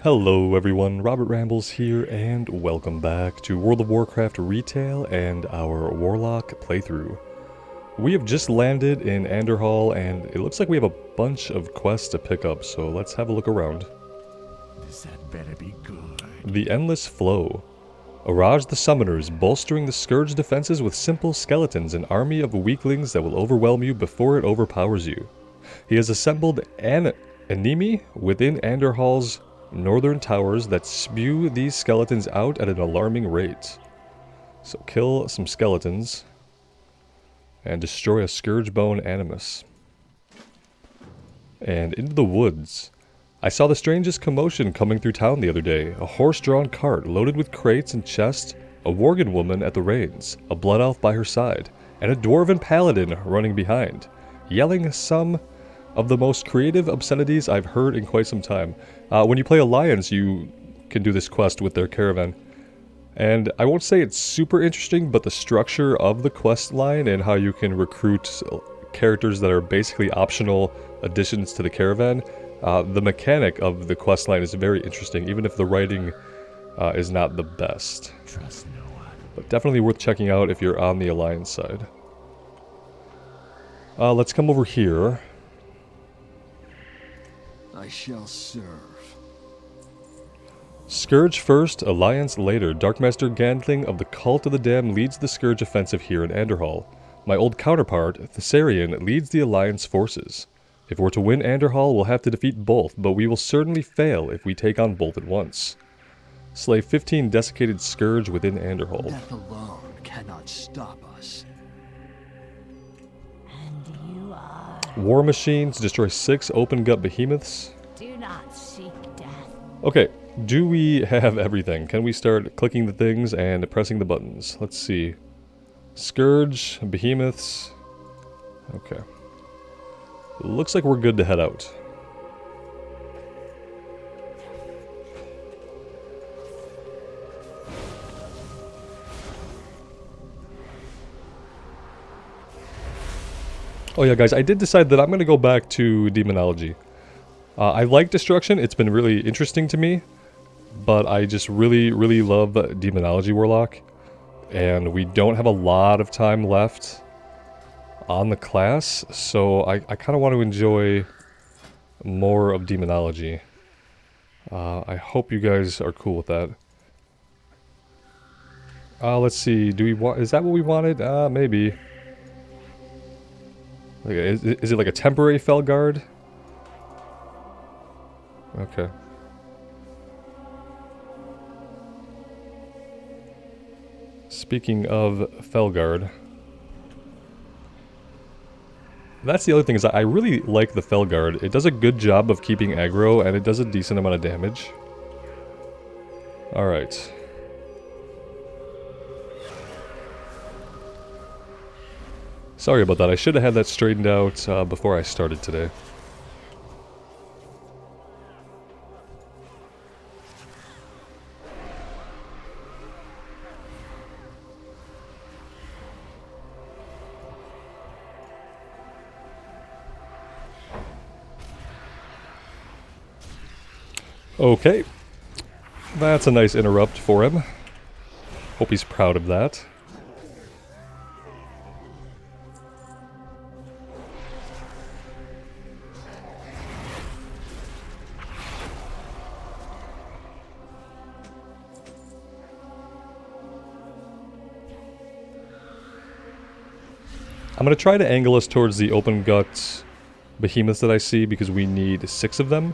Hello everyone, Robert Rambles here, and welcome back to World of Warcraft Retail and our Warlock playthrough. We have just landed in Anderhall, and it looks like we have a bunch of quests to pick up, so let's have a look around. This had better be good. The Endless Flow. Araj the Summoners, bolstering the Scourge defenses with simple skeletons, an army of weaklings that will overwhelm you before it overpowers you. He has assembled an enemy within Anderhall's northern towers that spew these skeletons out at an alarming rate. So kill some skeletons and destroy a Scourgebone Animus. And into the woods. I saw the strangest commotion coming through town the other day. A horse-drawn cart loaded with crates and chests, a Worgen woman at the reins, a blood elf by her side, and a dwarven paladin running behind, yelling some of the most creative obscenities I've heard in quite some time. When you play Alliance, you can do this quest with their caravan. And I won't say it's super interesting, but the structure of the quest line and how you can recruit characters that are basically optional additions to the caravan, the mechanic of the quest line is very interesting, even if the writing is not the best. Trust no one. But definitely worth checking out if you're on the Alliance side. Let's come over here. I shall serve. Scourge first, Alliance later. Darkmaster Gandling of the Cult of the Dam leads the Scourge offensive here in Anderhall. My old counterpart, Thessarian, leads the Alliance forces. If we're to win Anderhall, we'll have to defeat both, but we will certainly fail if we take on both at once. Slay 15 desiccated Scourge within Anderhall. Death alone cannot stop us. And you are. War Machines, destroy 6 open gut behemoths. Do not seek death. Okay, do we have everything? Can we start clicking the things and pressing the buttons? Let's see. Scourge, behemoths. Okay. Looks like we're good to head out. Oh yeah, guys, I did decide that I'm going to go back to Demonology. I like Destruction, it's been really interesting to me, but I just really love Demonology Warlock, and we don't have a lot of time left on the class, so I kind of want to enjoy more of Demonology. I hope you guys are cool with that. Let's see, do we want, is that what we wanted? Maybe. Okay, is it like a temporary Felguard? Okay. Speaking of Felguard, that's the other thing, is I really like the Felguard. It does a good job of keeping aggro, and it does a decent amount of damage. Alright. Sorry about that, I should have had that straightened out before I started today. Okay, that's a nice interrupt for him. Hope he's proud of that. I'm going to try to angle us towards the open gut behemoths that I see, because we need 6 of them.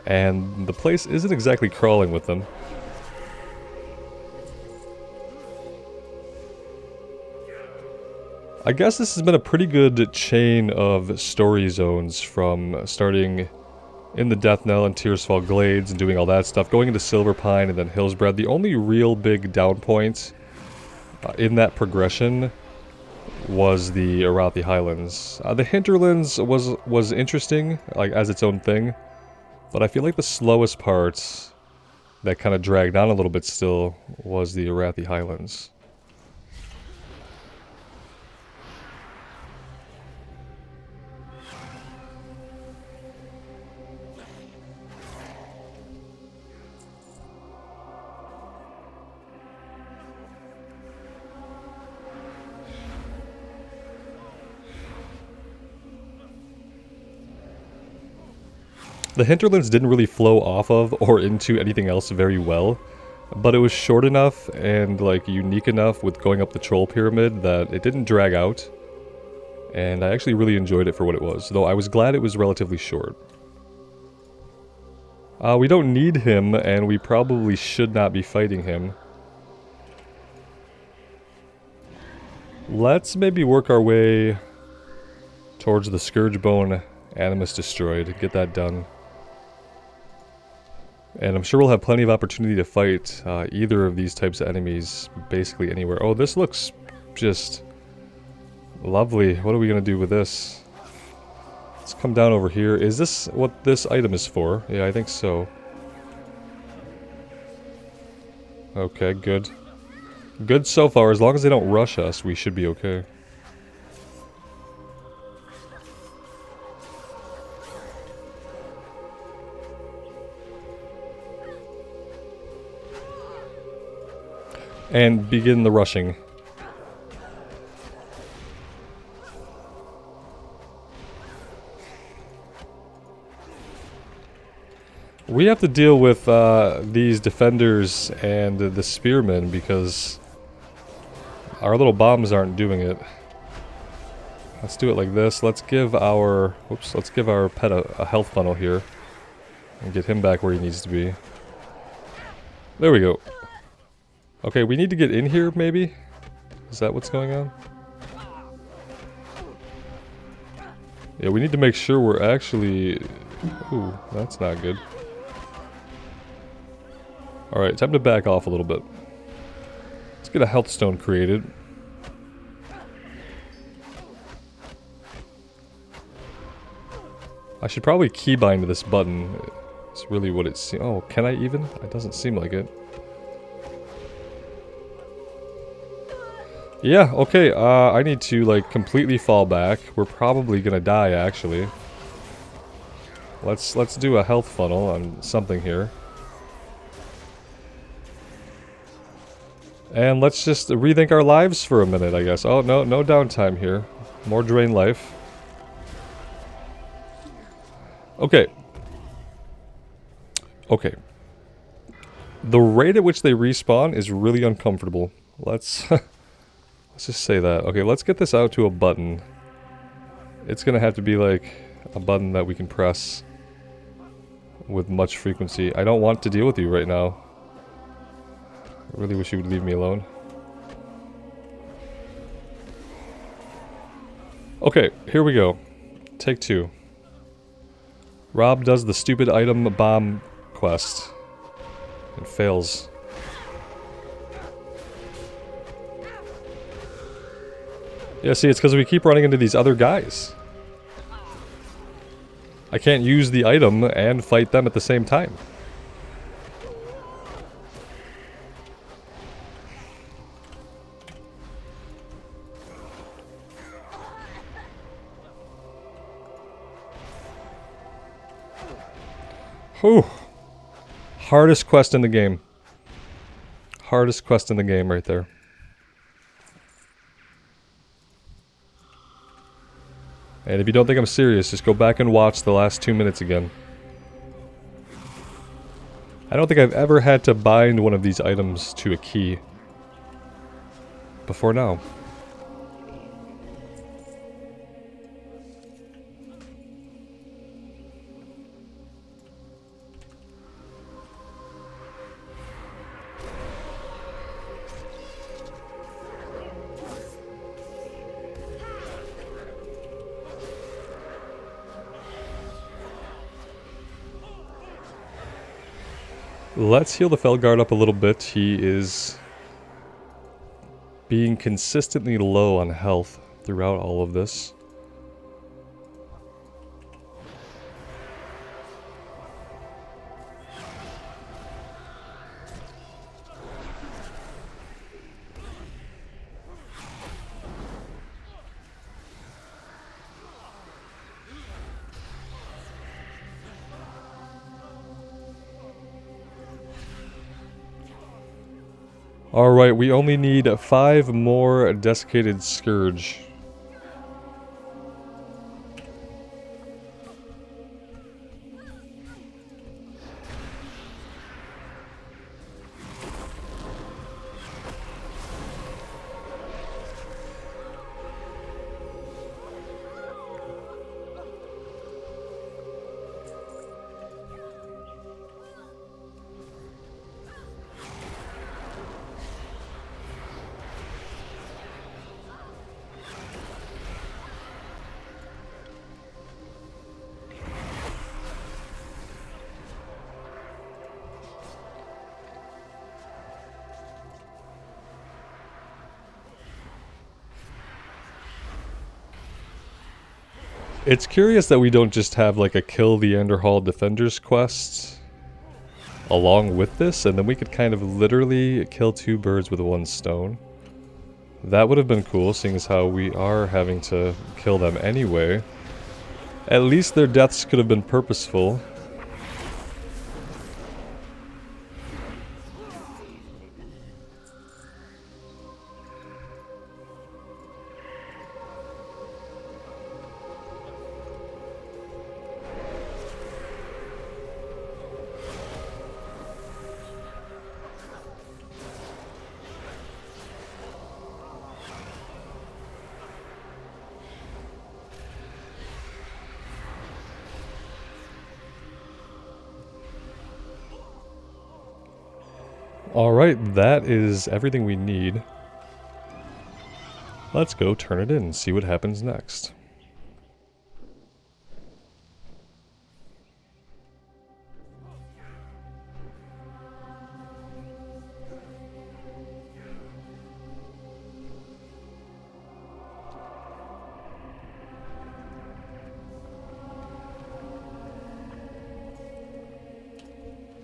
And the place isn't exactly crawling with them. I guess this has been a pretty good chain of story zones, from starting in the Death Knell and Tearsfall Glades and doing all that stuff, going into Silverpine and then Hillsbred. The only real big down point in that progression was the Arathi Highlands. The Hinterlands was interesting, like as its own thing. But I feel like the slowest part that kind of dragged on a little bit still was the Arathi Highlands. The hinterlands didn't really flow off of or into anything else very well, but it was short enough and like unique enough with going up the troll pyramid that it didn't drag out. And I actually really enjoyed it for what it was, though I was glad it was relatively short. We don't need him, and we probably should not be fighting him. Let's maybe work our way towards the Scourgebone Animus Destroyed, get that done. And I'm sure we'll have plenty of opportunity to fight either of these types of enemies basically anywhere. Oh, this looks just lovely. What are we going to do with this? Let's come down over here. Is this what this item is for? Yeah, I think so. Okay, good. Good so far. As long as they don't rush us, we should be okay. And begin the rushing. We have to deal with these defenders and the spearmen because our little bombs aren't doing it. Let's do it like this. Let's give our let's give our pet a health funnel here and get him back where he needs to be. There we go. Okay, we need to get in here, maybe? Is that what's going on? Yeah, we need to make sure we're actually... Ooh, that's not good. Alright, time to back off a little bit. Let's get a health stone created. I should probably keybind this button. It's really what it seems... Oh, can I even? It doesn't seem like it. Yeah, okay, I need to, like, completely fall back. We're probably gonna die, actually. Let's do a health funnel on something here. And let's just rethink our lives for a minute, I guess. Oh, no downtime here. More drain life. Okay. Okay. The rate at which they respawn is really uncomfortable. Let's just say that. Okay, let's get this out to a button. It's gonna have to be like a button that we can press with much frequency. I don't want to deal with you right now. I really wish you would leave me alone. Okay, here we go. Take 2. Rob does the stupid item bomb quest and fails. Yeah, see, it's because we keep running into these other guys. I can't use the item and fight them at the same time. Whew. Hardest quest in the game. Hardest quest in the game right there. And if you don't think I'm serious, just go back and watch the last 2 minutes again. I don't think I've ever had to bind one of these items to a key before now. Let's heal the Felguard up a little bit. He is being consistently low on health throughout all of this. Alright, we only need 5 more Desiccated Scourge. It's curious that we don't just have like a kill the Enderhall Defenders quest along with this, and then we could kind of literally kill two birds with one stone. That would have been cool, seeing as how we are having to kill them anyway. At least their deaths could have been purposeful. Alright, that is everything we need. Let's go turn it in and see what happens next.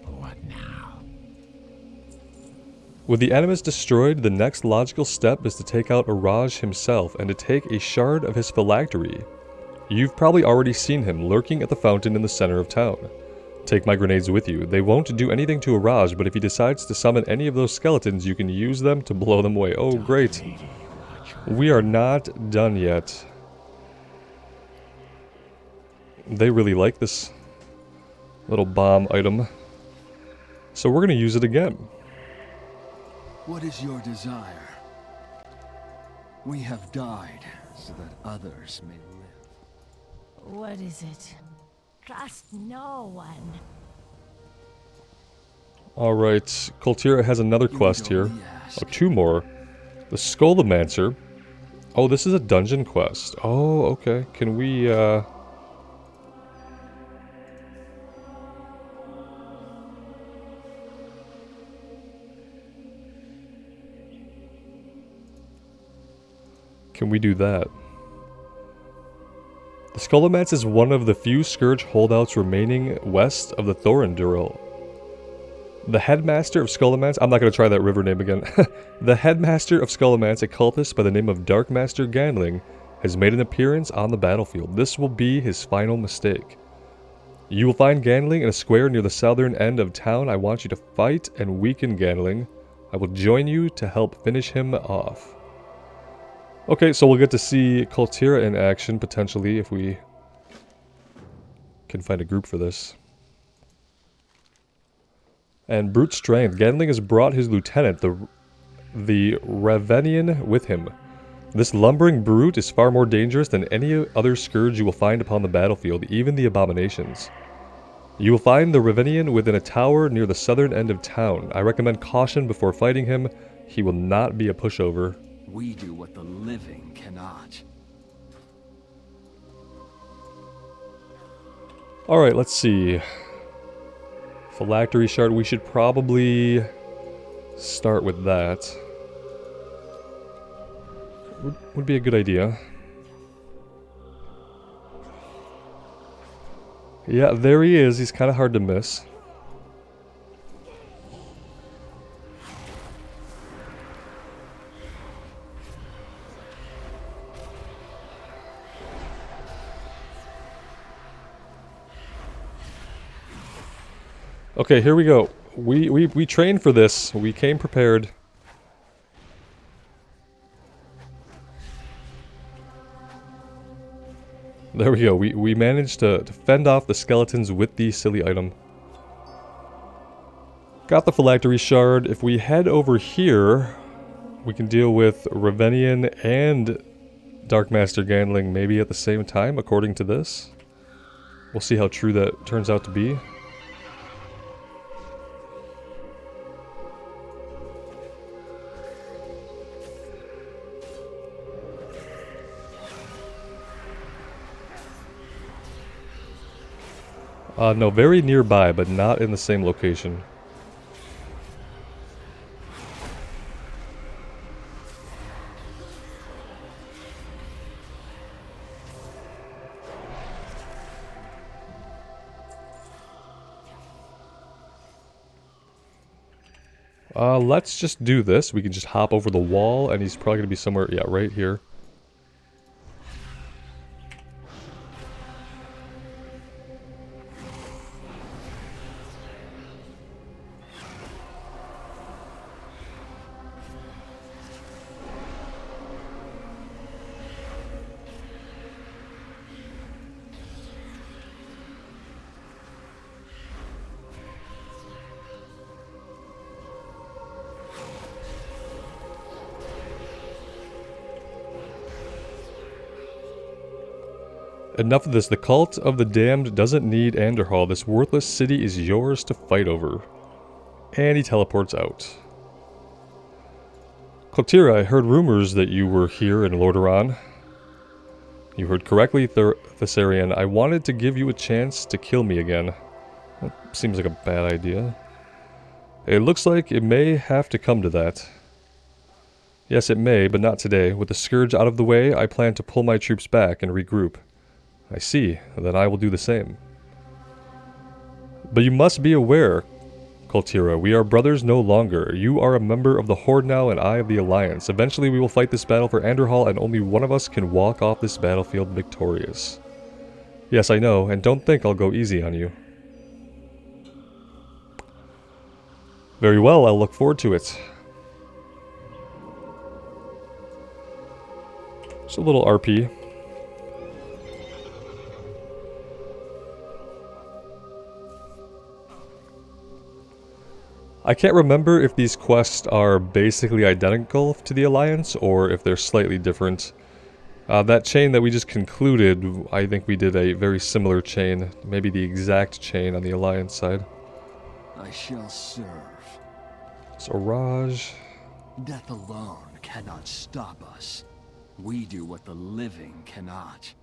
What now? With the Animus destroyed, the next logical step is to take out Araj himself and to take a shard of his phylactery. You've probably already seen him lurking at the fountain in the center of town. Take my grenades with you. They won't do anything to Araj, but if he decides to summon any of those skeletons, you can use them to blow them away. Oh, great. We are not done yet. They really like this little bomb item. So we're going to use it again. What is your desire? We have died so that others may live. What is it? Trust no one. Alright, Kultira has another quest here. Oh, two more. The Skullmancer. Oh, this is a dungeon quest. Oh, okay. Can we, Can we do that? The Skullmancer is one of the few Scourge holdouts remaining west of the Thorenduril. The headmaster of Skullmancer, I'm not going to try that river name again. The headmaster of Skullmancer, a cultist by the name of Darkmaster Gandling, has made an appearance on the battlefield. This will be his final mistake. You will find Gandling in a square near the southern end of town. I want you to fight and weaken Gandling. I will join you to help finish him off. Okay, so we'll get to see Kultira in action, potentially, if we can find a group for this. And Brute Strength. Gandling has brought his lieutenant, the Ravenian, with him. This lumbering brute is far more dangerous than any other scourge you will find upon the battlefield, even the abominations. You will find the Ravenian within a tower near the southern end of town. I recommend caution before fighting him. He will not be a pushover. We do what the living cannot. Alright, let's see. Phylactery shard, we should probably start with that. Would be a good idea. Yeah, there he is. He's kind of hard to miss. Okay, here we go. We trained for this. We came prepared. There we go. We managed to fend off the skeletons with the silly item. Got the phylactery shard. If we head over here, we can deal with Ravenian and Darkmaster Gandling maybe at the same time, according to this. We'll see how true that turns out to be. No, very nearby, but not in the same location. Let's just do this. We can just hop over the wall, and he's probably going to be somewhere, yeah, right here. Enough of this. The cult of the damned doesn't need Anderhall. This worthless city is yours to fight over. And he teleports out. Clotira, I heard rumors that you were here in Lordaeron. You heard correctly, Thessarian. I wanted to give you a chance to kill me again. That seems like a bad idea. It looks like it may have to come to that. Yes, it may, but not today. With the Scourge out of the way, I plan to pull my troops back and regroup. I see. Then I will do the same. But you must be aware, Clotira, we are brothers no longer. You are a member of the Horde now, and I of the Alliance. Eventually we will fight this battle for Anderhall, and only one of us can walk off this battlefield victorious. Yes, I know, and don't think I'll go easy on you. Very well, I'll look forward to it. Just a little RP. I can't remember if these quests are basically identical to the Alliance or if they're slightly different. That chain that we just concluded, I think we did a very similar chain, maybe the exact chain on the Alliance side. I shall serve. So Raj. Death alone cannot stop us. We do what the living cannot.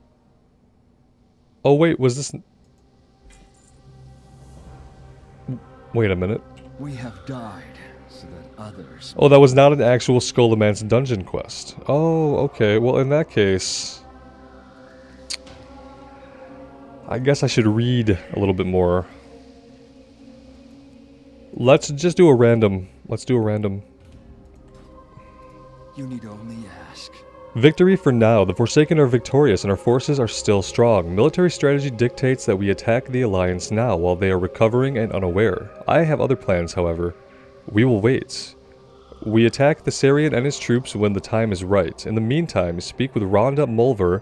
Oh wait, was this... Wait a minute. We have died so that others... Oh, that was not an actual Skullman's dungeon quest. Oh, okay. Well, in that case... I guess I should read a little bit more. Let's just do a random... Let's do a random... You need only ask. Victory for now. The Forsaken are victorious and our forces are still strong. Military strategy dictates that we attack the Alliance now while they are recovering and unaware. I have other plans, however. We will wait. We attack Thessarian and his troops when the time is right. In the meantime, speak with Rhonda Mulver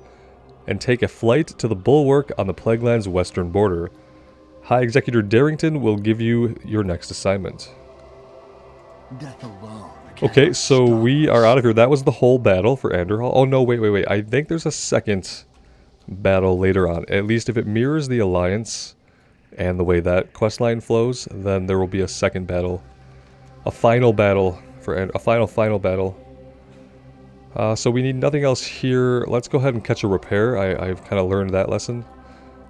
and take a flight to the Bulwark on the Plagueland's western border. High Executor Darrington will give you your next assignment. Death alone. Okay, so we are out of here. That was the whole battle for Anderhall. Oh no, wait. I think there's a second battle later on. At least if it mirrors the Alliance and the way that questline flows, then there will be a second battle. A final battle for a final battle. So we need nothing else here. Let's go ahead and catch a repair. I've kind of learned that lesson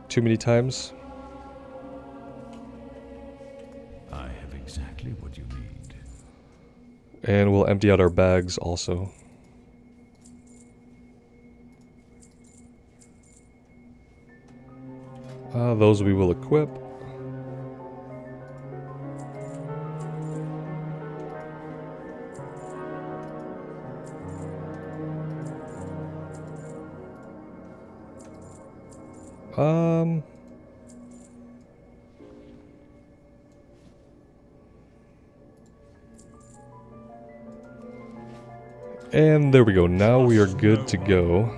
too many times. I have exactly what you need. And we'll empty out our bags also. Those we will equip. And there we go. Now we are good to go.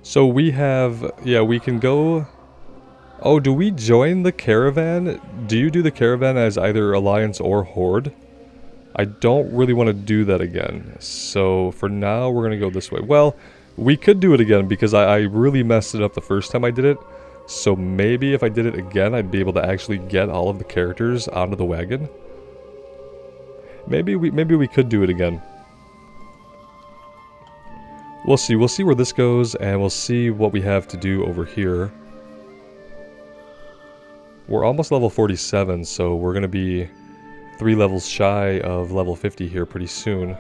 So we have, yeah, we can go. Oh, do we join the caravan? Do you do the caravan as either Alliance or Horde? I don't really want to do that again. So for now, we're going to go this way. Well, we could do it again because I really messed it up the first time I did it. So maybe if I did it again, I'd be able to actually get all of the characters onto the wagon. Maybe we could do it again. We'll see where this goes, and we'll see what we have to do over here. We're almost level 47, so we're going to be 3 levels shy of level 50 here pretty soon.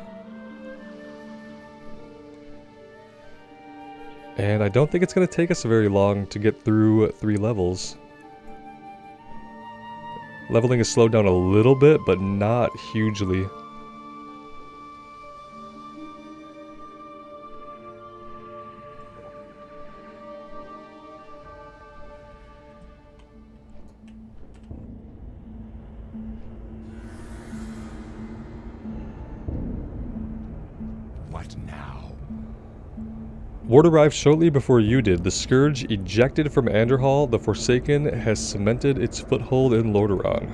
And I don't think it's going to take us very long to get through 3 levels. Leveling is slowed down a little bit, but not hugely. What now? Word arrived shortly before you did. The Scourge ejected from Anderhall, the Forsaken has cemented its foothold in Lordaeron.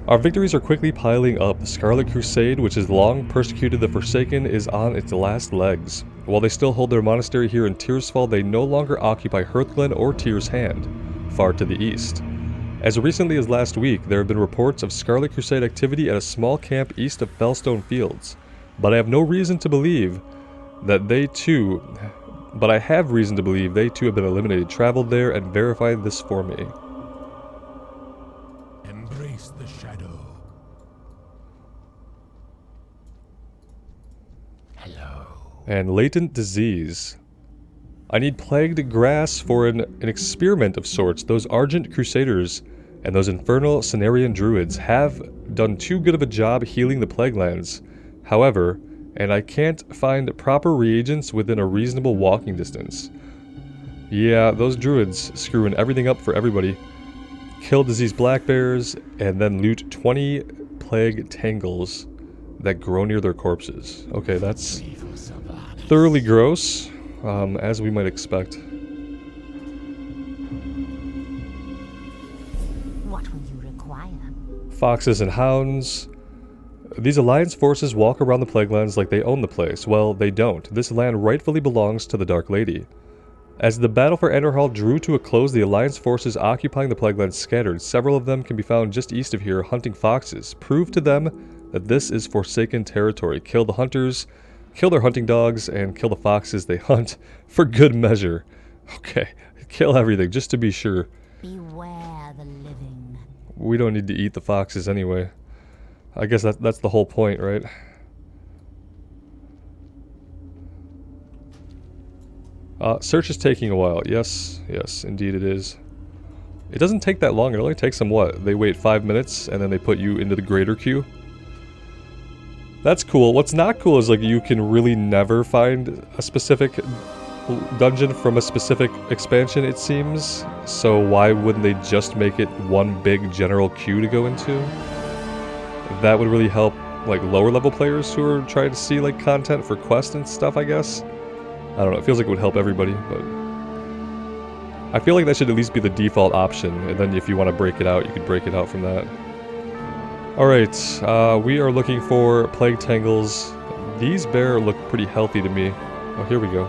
Our victories are quickly piling up. The Scarlet Crusade, which has long persecuted the Forsaken, is on its last legs. While they still hold their monastery here in Tearsfall, they no longer occupy Hearthglen or Tyr's Hand, far to the east. As recently as last week, there have been reports of Scarlet Crusade activity at a small camp east of Fellstone Fields, but I have reason to believe they too have been eliminated. Traveled there and verified this for me. Embrace the shadow. Hello. And latent disease. I need plagued grass for an experiment of sorts. Those Argent Crusaders and those infernal Cenarian Druids have done too good of a job healing the plague lands. However, and I can't find proper reagents within a reasonable walking distance. Yeah, those druids screwing everything up for everybody. Kill diseased black bears, and then loot 20 plague tangles that grow near their corpses. Okay, that's thoroughly gross, as we might expect. What will you require? Foxes and hounds. These Alliance forces walk around the Plaguelands like they own the place. Well, they don't. This land rightfully belongs to the Dark Lady. As the battle for Anderhall drew to a close, the Alliance forces occupying the Plaguelands scattered. Several of them can be found just east of here, hunting foxes. Prove to them that this is Forsaken territory. Kill the hunters, kill their hunting dogs, and kill the foxes they hunt for good measure. Okay, kill everything, just to be sure. Beware the living. We don't need to eat the foxes anyway. I guess that's the whole point, right? Search is taking a while. Yes, indeed it is. It doesn't take that long. It only takes them, what? They wait 5 minutes, and then they put you into the greater queue? That's cool. What's not cool is, like, you can really never find a specific dungeon from a specific expansion, it seems. So why wouldn't they just make it one big general queue to go into? That would really help, like, lower level players who are trying to see, like, content for quests and stuff, I guess. I don't know, it feels like it would help everybody, but I feel like that should at least be the default option, and then if you want to break it out, you could break it out from that. Alright, we are looking for plague tangles. These bear look pretty healthy to me. Oh, here we go.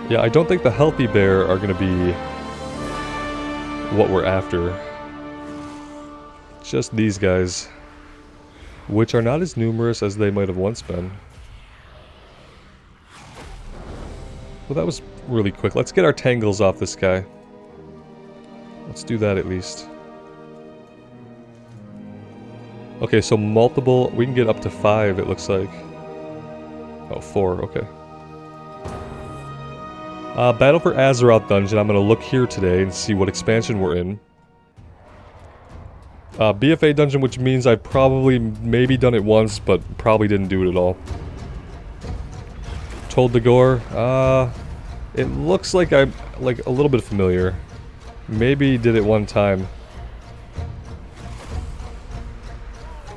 Yeah, I don't think the healthy bear are going to be what we're after. Just these guys, which are not as numerous as they might have once been. Well, that was really quick. Let's get our tangles off this guy. Let's do that at least. Okay, so multiple, we can get up to 5 it looks like. Oh, 4, okay. Battle for Azeroth dungeon. I'm going to look here today and see what expansion we're in. BFA dungeon, which means I've probably maybe done it once, but probably didn't do it at all. Told the Gore. It looks like I'm like a little bit familiar. Maybe did it one time.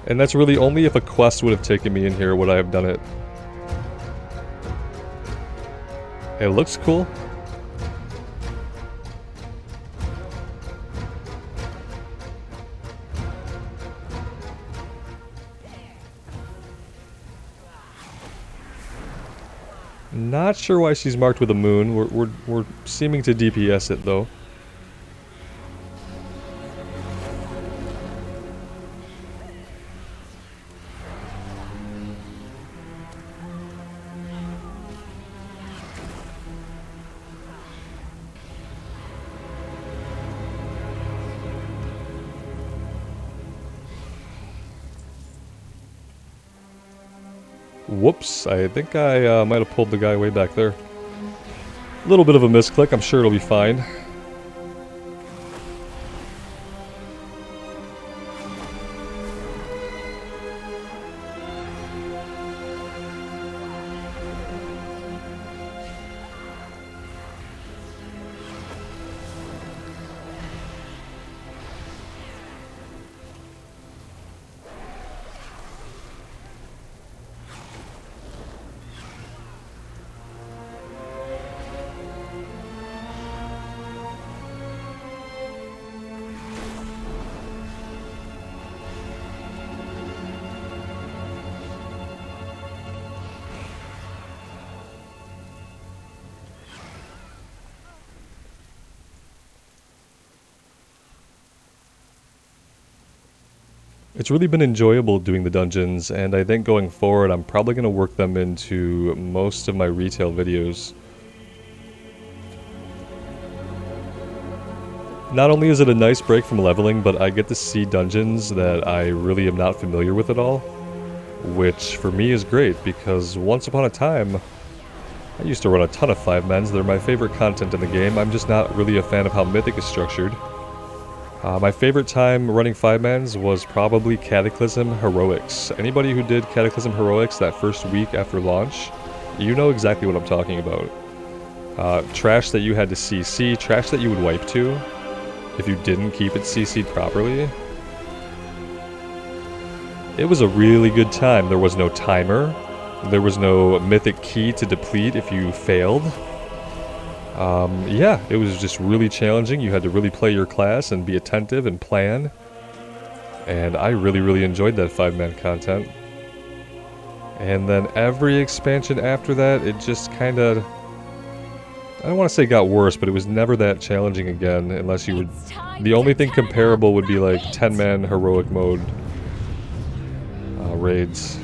And that's really only if a quest would have taken me in here would I have done it. It looks cool. Not sure why she's marked with a moon. We're seeming to DPS it though. Whoops, I think I might have pulled the guy way back there. A little bit of a misclick, I'm sure it'll be fine. It's really been enjoyable doing the dungeons, and I think going forward I'm probably going to work them into most of my retail videos. Not only is it a nice break from leveling, but I get to see dungeons that I really am not familiar with at all, which for me is great because once upon a time I used to run a ton of 5-mans. They're my favorite content in the game. I'm just not really a fan of how Mythic is structured. My favorite time running 5-mans was probably Cataclysm Heroics. Anybody who did Cataclysm Heroics that first week after launch, you know exactly what I'm talking about. Trash that you had to CC, trash that you would wipe to if you didn't keep it CC'd properly. It was a really good time. There was no timer. There was no mythic key to deplete if you failed. Yeah, it was just really challenging. You had to really play your class and be attentive and plan. And I really enjoyed that 5-man content. And then every expansion after that, it just kind of... I don't want to say got worse, but it was never that challenging again, unless you would... The only thing comparable would be like 10-man heroic mode raids.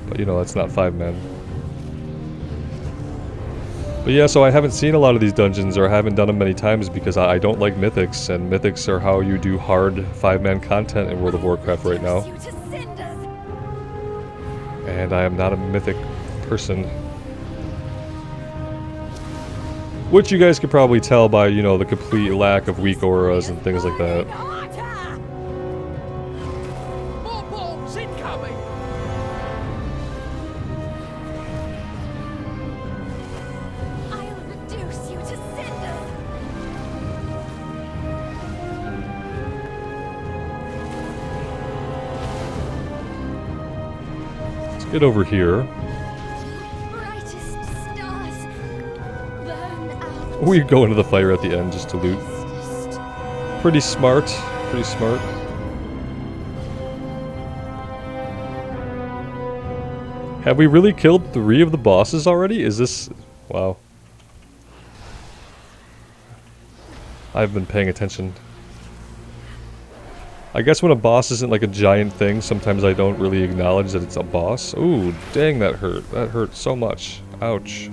But you know, that's not 5-man. But yeah, so I haven't seen a lot of these dungeons, or haven't done them many times because I don't like mythics, and mythics are how you do hard 5-man content in World of Warcraft right now. And I am not a mythic person. Which you guys could probably tell by, you know, the complete lack of weak auras and things like that. Get over here. We go into the fire at the end just to loot. Pretty smart. Pretty smart. Have we really killed 3 of the bosses already? Is this... Wow. I've been paying attention. I guess when a boss isn't like a giant thing, sometimes I don't really acknowledge that it's a boss. Ooh, dang, that hurt. That hurt so much. Ouch.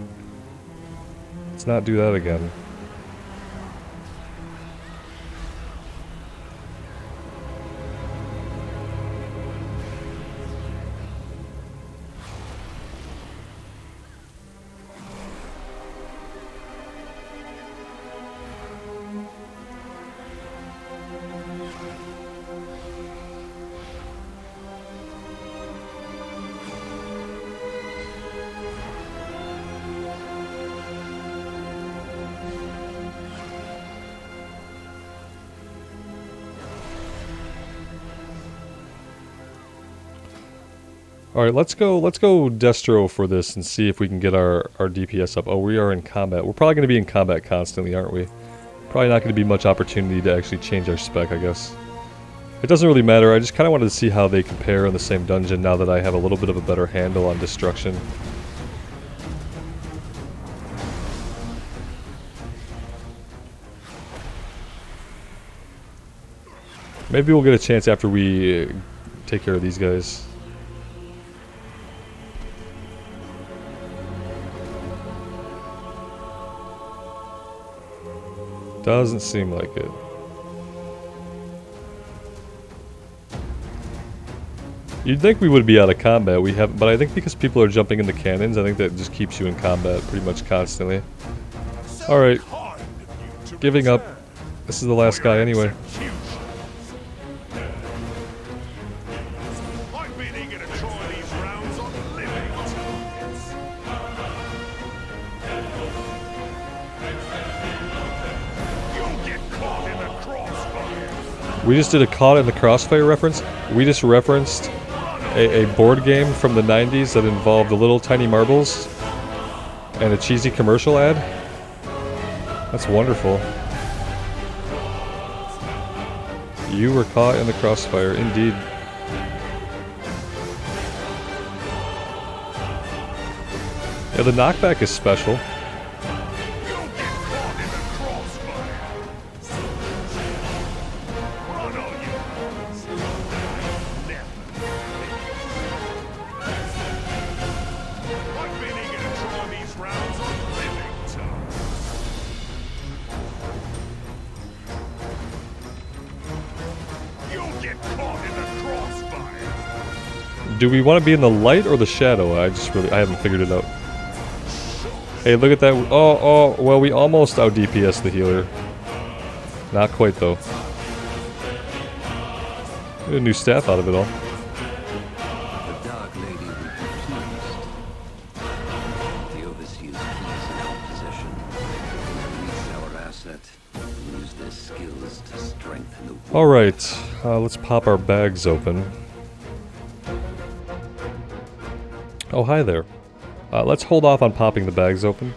Let's not do that again. Alright, let's go Destro for this and see if we can get our DPS up. Oh, we are in combat. We're probably going to be in combat constantly, aren't we? Probably not going to be much opportunity to actually change our spec, I guess. It doesn't really matter, I just kind of wanted to see how they compare in the same dungeon now that I have a little bit of a better handle on destruction. Maybe we'll get a chance after we take care of these guys. Doesn't seem like it. You'd think we would be out of combat. We haven't, but I think because people are jumping in the cannons, I think that just keeps you in combat pretty much constantly. Alright. Giving up. This is the last guy anyway. We just did a Caught in the Crossfire reference. We just referenced a board game from the 90s that involved the little tiny marbles and a cheesy commercial ad. That's wonderful. You were caught in the crossfire, indeed. Yeah, the knockback is special. Do we want to be in the light or the shadow? I haven't figured it out. Hey, look at that. Oh, well, we almost out DPS the healer. Not quite, though. Get a new staff out of it all. The Dark Lady will be pleased. The Overseer's keys in our possession. Release our asset. Use their skills to strengthen the... Alright, let's pop our bags open. Oh, hi there. Let's hold off on popping the bags open.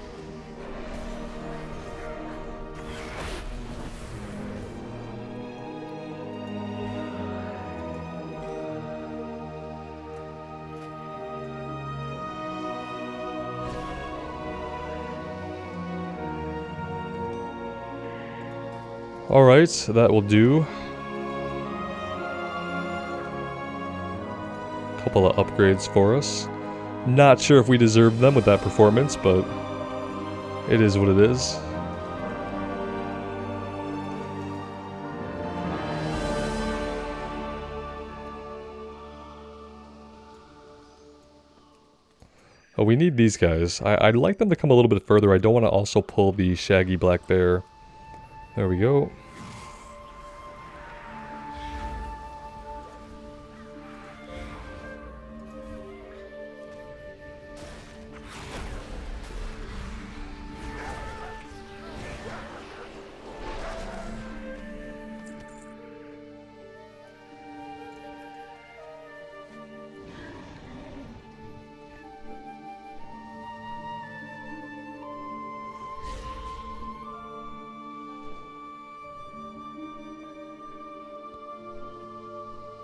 Alright, that will do. Couple of upgrades for us. Not sure if we deserve them with that performance, but it is what it is. Oh, we need these guys. I'd like them to come a little bit further. I don't want to also pull the shaggy black bear. There we go.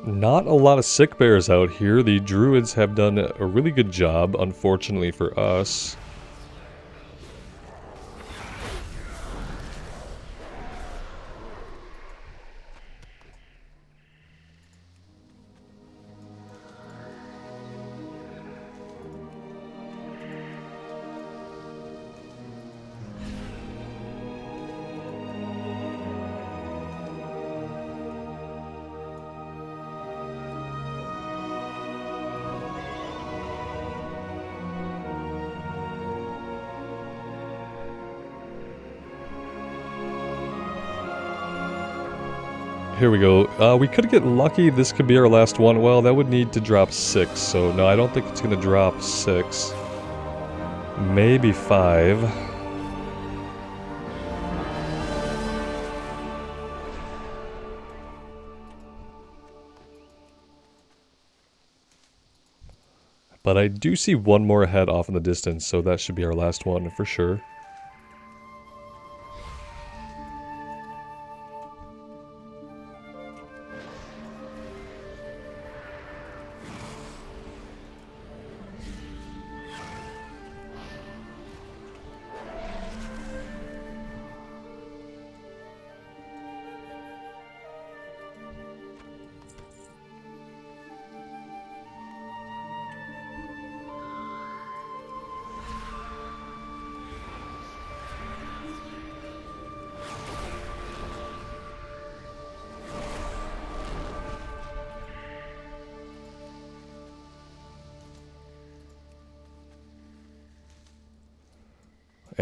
Not a lot of sick bears out here. The druids have done a really good job, unfortunately for us. Here we go. We could get lucky. This could be our last one. Well, that would need to drop 6. So, no, I don't think it's going to drop 6. Maybe 5. But I do see one more ahead off in the distance, so that should be our last one for sure.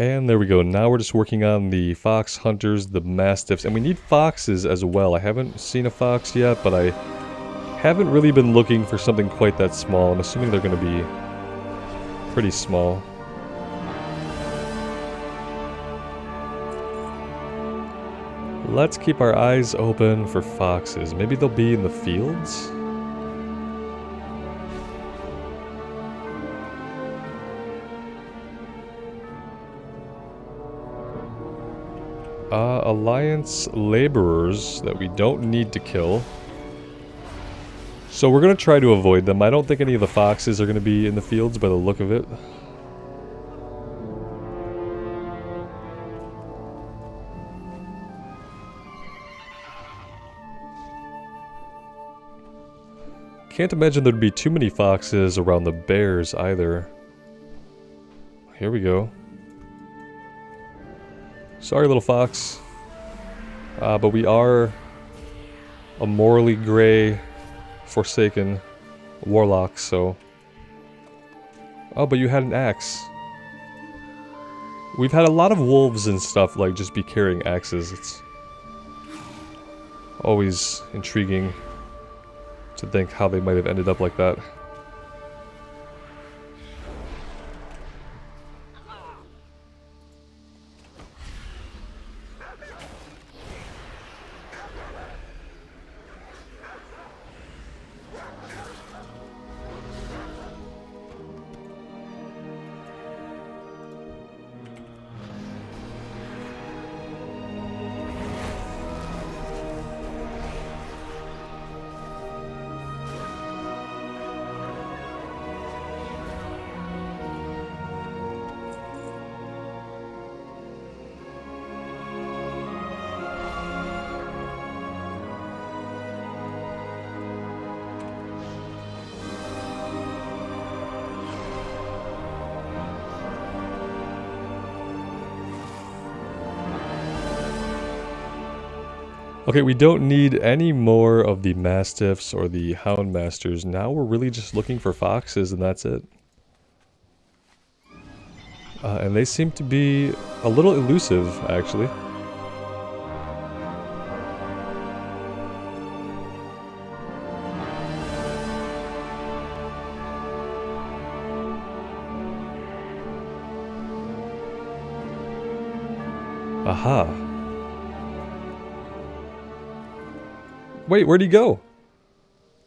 And there we go. Now we're just working on the fox hunters, the mastiffs, and we need foxes as well. I haven't seen a fox yet, but I haven't really been looking for something quite that small. I'm assuming they're going to be pretty small. Let's keep our eyes open for foxes. Maybe they'll be in the fields? Alliance laborers that we don't need to kill. So we're going to try to avoid them. I don't think any of the foxes are going to be in the fields by the look of it. Can't imagine there'd be too many foxes around the bears either. Here we go. Sorry, little fox. But we are a morally gray, forsaken warlock, so... Oh, but you had an axe. We've had a lot of wolves and stuff, like, just be carrying axes. It's always intriguing to think how they might have ended up like that. Okay, we don't need any more of the mastiffs or the hound masters. Now we're really just looking for foxes and that's it. And they seem to be a little elusive, actually. Aha. Wait, where'd he go?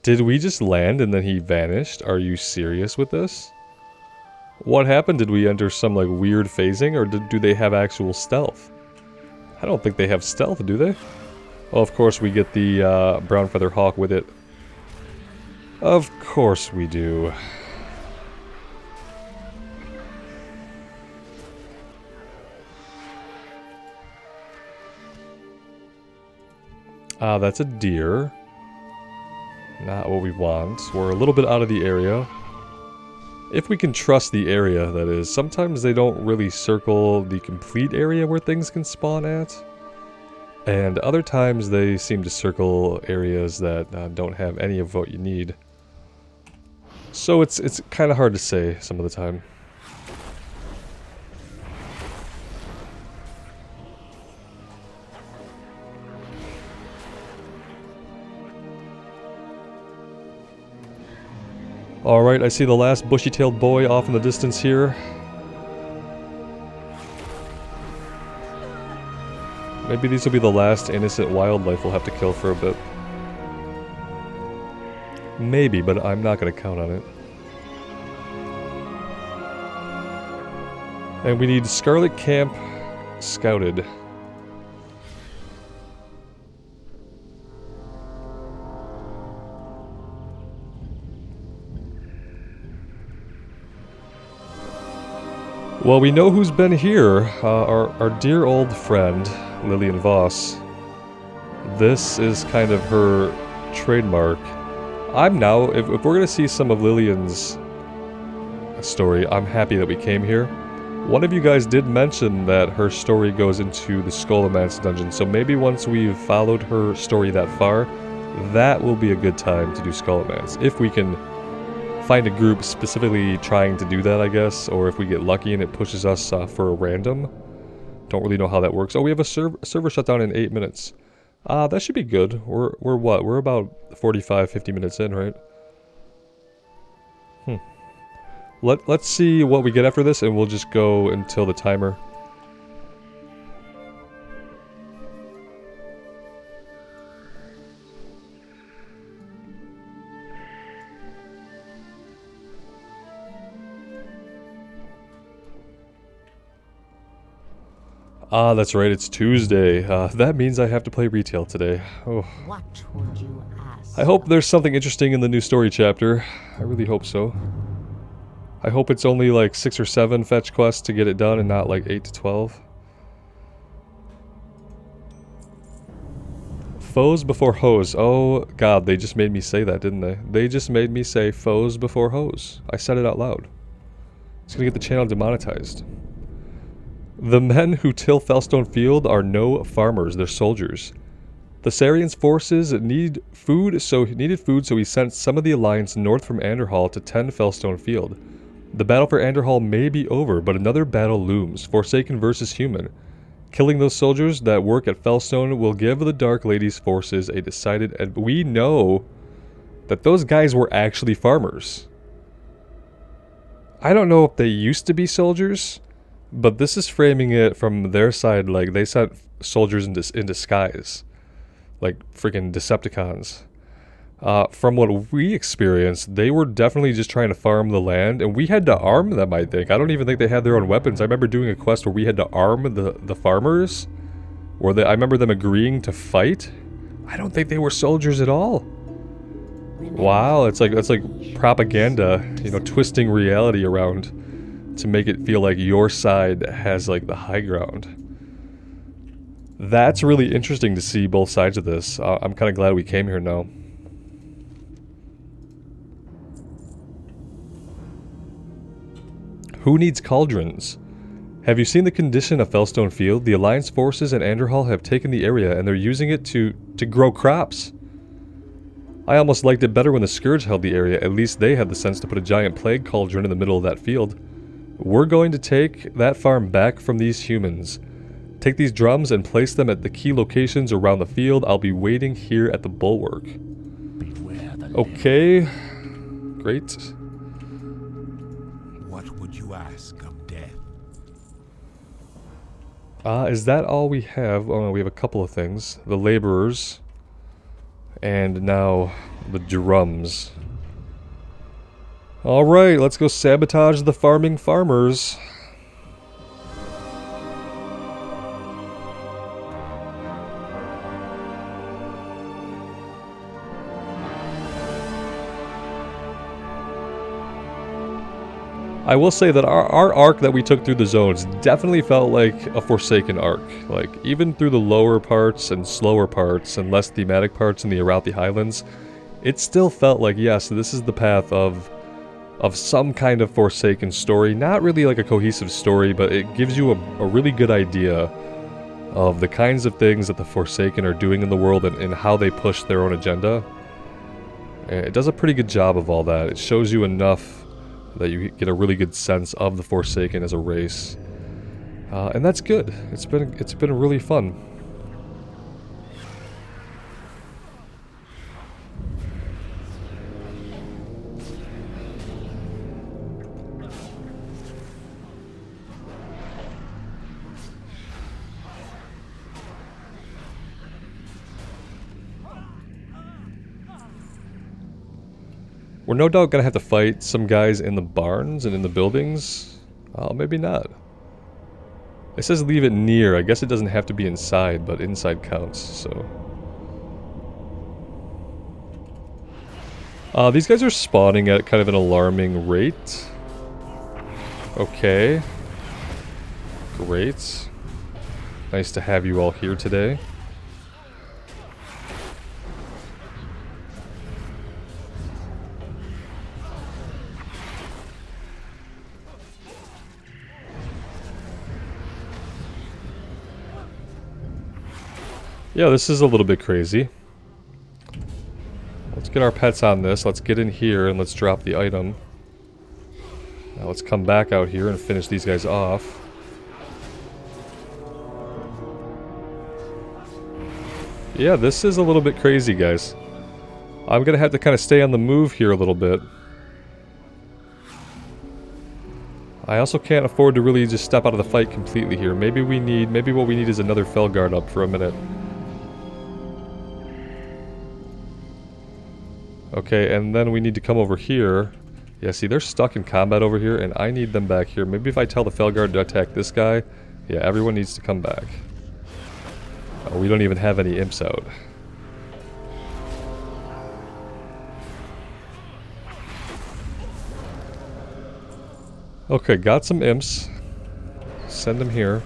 Did we just land and then he vanished? Are you serious with this? What happened? Did we enter some like weird phasing or do they have actual stealth? I don't think they have stealth, do they? Well, of course we get the brown feather hawk with it. Of course we do. Ah, that's a deer. Not what we want. We're a little bit out of the area. If we can trust the area, that is. Sometimes they don't really circle the complete area where things can spawn at. And other times they seem to circle areas that don't have any of what you need. So it's kind of hard to say some of the time. Alright, I see the last bushy-tailed boy off in the distance here. Maybe these will be the last innocent wildlife we'll have to kill for a bit. Maybe, but I'm not going to count on it. And we need Scarlet Camp scouted. Well, we know who's been here. Our dear old friend, Lillian Voss. This is kind of her trademark. If we're going to see some of Lillian's story, I'm happy that we came here. One of you guys did mention that her story goes into the Scholomance dungeon, so maybe once we've followed her story that far, that will be a good time to do Scholomance, if we can find a group specifically trying to do that, I guess, or if we get lucky and it pushes us for a random. Don't really know how that works. Oh, we have a server shutdown in 8 minutes. That should be good. We're what? We're about 45, 50 minutes in, right? Let's see what we get after this, and we'll just go until the timer. Ah, that's right, it's Tuesday. That means I have to play retail today. Oh. What would you ask? I hope there's something interesting in the new story chapter. I really hope so. I hope it's only like 6 or 7 fetch quests to get it done and not like 8 to 12. Foes before hoes. Oh god, they just made me say that, didn't they? They just made me say foes before hoes. I said it out loud. It's gonna get the channel demonetized. The men who till Fellstone Field are no farmers, they're soldiers. The Sarian's forces needed food, so he sent some of the Alliance north from Anderhall to tend Fellstone Field. The battle for Anderhall may be over, but another battle looms, Forsaken versus Human. Killing those soldiers that work at Fellstone will give the Dark Lady's forces a decided edge. We know that those guys were actually farmers. I don't know if they used to be soldiers, but this is framing it from their side like they sent soldiers in disguise. Like freaking Decepticons. From what we experienced, they were definitely just trying to farm the land, and we had to arm them, I think. I don't even think they had their own weapons. I remember doing a quest where we had to arm the farmers. I remember them agreeing to fight. I don't think they were soldiers at all. Wow, it's like propaganda, you know, twisting reality around to make it feel like your side has like the high ground. That's really interesting to see both sides of this. I'm kind of glad we came here now. Who needs cauldrons? Have you seen the condition of Fellstone Field? The Alliance forces and Anderhall have taken the area and they're using it to grow crops. I almost liked it better when the Scourge held the area. At least they had the sense to put a giant plague cauldron in the middle of that field. We're going to take that farm back from these humans. Take these drums and place them at the key locations around the field. I'll be waiting here at the bulwark. Okay. Great. What would you ask of death? Is that all we have? Oh no, we have a couple of things. The laborers. And now the drums. Alright, let's go sabotage the farming farmers. I will say that our arc that we took through the zones definitely felt like a Forsaken arc. Like, even through the lower parts and slower parts and less thematic parts in the Arathi Highlands, it still felt like, yes, this is the path of some kind of Forsaken story. Not really like a cohesive story, but it gives you a really good idea of the kinds of things that the Forsaken are doing in the world and how they push their own agenda. It does a pretty good job of all that. It shows you enough that you get a really good sense of the Forsaken as a race. And that's good. It's been really fun. We're no doubt gonna have to fight some guys in the barns and in the buildings. Maybe not. It says leave it near. I guess it doesn't have to be inside, but inside counts, so. These guys are spawning at kind of an alarming rate. Okay. Great. Nice to have you all here today. Yeah, this is a little bit crazy. Let's get our pets on this. Let's get in here and let's drop the item. Now let's come back out here and finish these guys off. Yeah, this is a little bit crazy, guys. I'm gonna have to kind of stay on the move here a little bit. I also can't afford to really just step out of the fight completely here. Maybe what we need is another Felguard up for a minute. Okay, and then we need to come over here. Yeah, see, they're stuck in combat over here, and I need them back here. Maybe if I tell the Felguard to attack this guy, yeah, everyone needs to come back. Oh, we don't even have any imps out. Okay, got some imps. Send them here.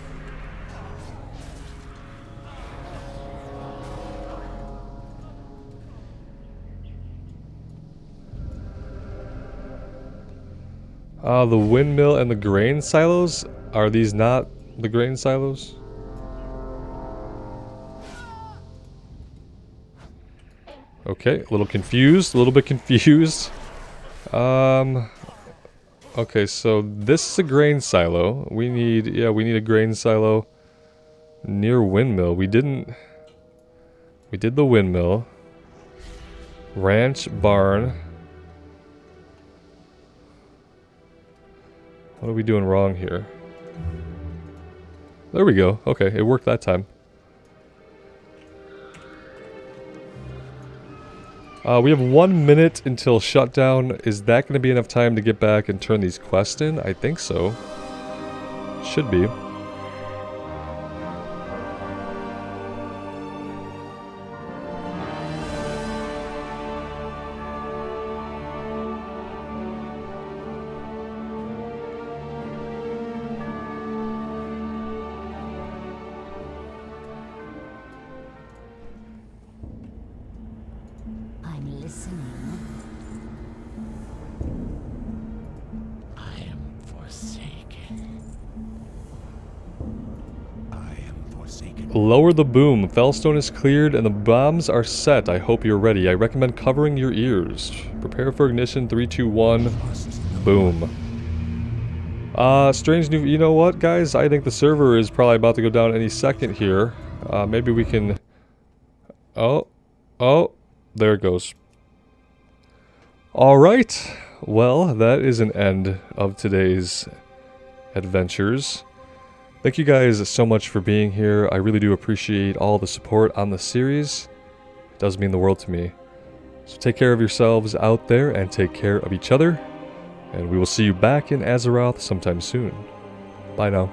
The windmill and the grain silos? Are these not the grain silos? Okay, a little confused, a little bit confused. Okay, so this is a grain silo. We need a grain silo near windmill. We did the windmill. Ranch, barn. What are we doing wrong here? There we go. Okay, it worked that time. We have 1 minute until shutdown. Is that going to be enough time to get back and turn these quests in? I think so. Should be. I'm listening. I am forsaken. I am forsaken. Lower the boom. Fellstone is cleared and the bombs are set. I hope you're ready. I recommend covering your ears. Prepare for ignition. 3, 2, 1. Boom. Strange new... You know what, guys? I think the server is probably about to go down any second here. Maybe we can... Oh. There it goes. Alright. Well, that is an end of today's adventures. Thank you guys so much for being here. I really do appreciate all the support on the series. It does mean the world to me. So take care of yourselves out there and take care of each other. And we will see you back in Azeroth sometime soon. Bye now.